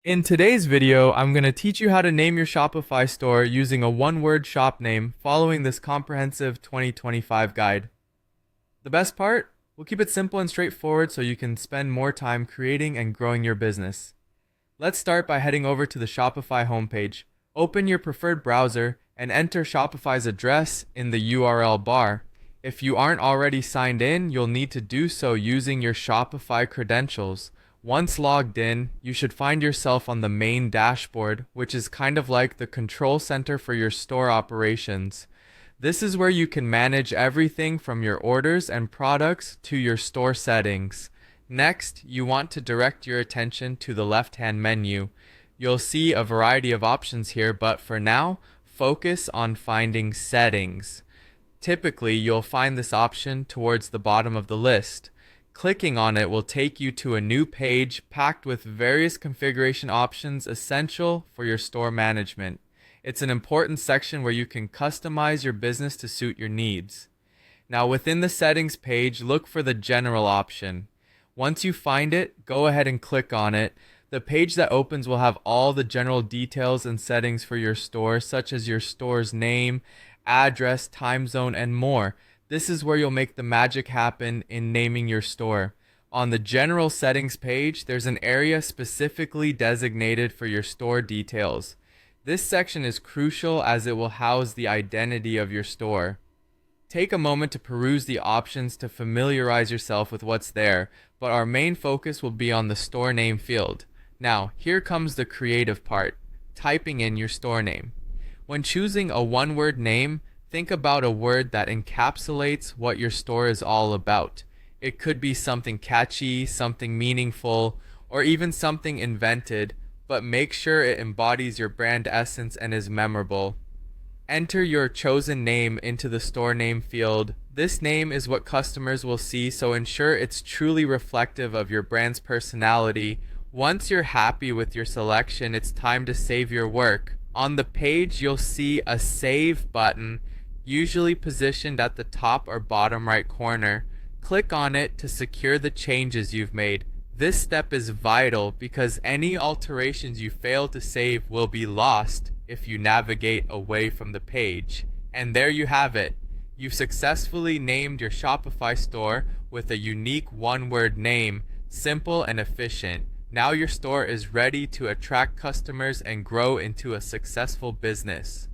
In today's video, I'm going to teach you how to name your Shopify store using a one-word shop name following this comprehensive 2025 guide. The best part? We'll keep it simple and straightforward so you can spend more time creating and growing your business. Let's start by heading over to the Shopify homepage. Open your preferred browser and enter Shopify's address in the URL bar. If you aren't already signed in, you'll need to do so using your Shopify credentials. Once logged in, you should find yourself on the main dashboard, which is kind of like the control center for your store operations. This is where you can manage everything from your orders and products to your store settings. Next, you want to direct your attention to the left-hand menu. You'll see a variety of options here, but for now, focus on finding settings. Typically, you'll find this option towards the bottom of the list. Clicking on it will take you to a new page packed with various configuration options essential for your store management. It's an important section where you can customize your business to suit your needs. Now, within the settings page, look for the general option. Once you find it, go ahead and click on it. The page that opens will have all the general details and settings for your store, such as your store's name, address, time zone, and more. This is where you'll make the magic happen in naming your store. On the general settings page, there's an area specifically designated for your store details. This section is crucial as it will house the identity of your store. Take a moment to peruse the options to familiarize yourself with what's there, but our main focus will be on the store name field. Now, here comes the creative part, typing in your store name. When choosing a one-word name, think about a word that encapsulates what your store is all about. It could be something catchy, something meaningful, or even something invented, but make sure it embodies your brand essence and is memorable. Enter your chosen name into the store name field. This name is what customers will see, so ensure it's truly reflective of your brand's personality. Once you're happy with your selection, it's time to save your work. On the page, you'll see a Save button, usually positioned at the top or bottom right corner. Click on it to secure the changes you've made. This step is vital because any alterations you fail to save will be lost if you navigate away from the page. And there you have it. You've successfully named your Shopify store with a unique one-word name, simple and efficient. Now your store is ready to attract customers and grow into a successful business.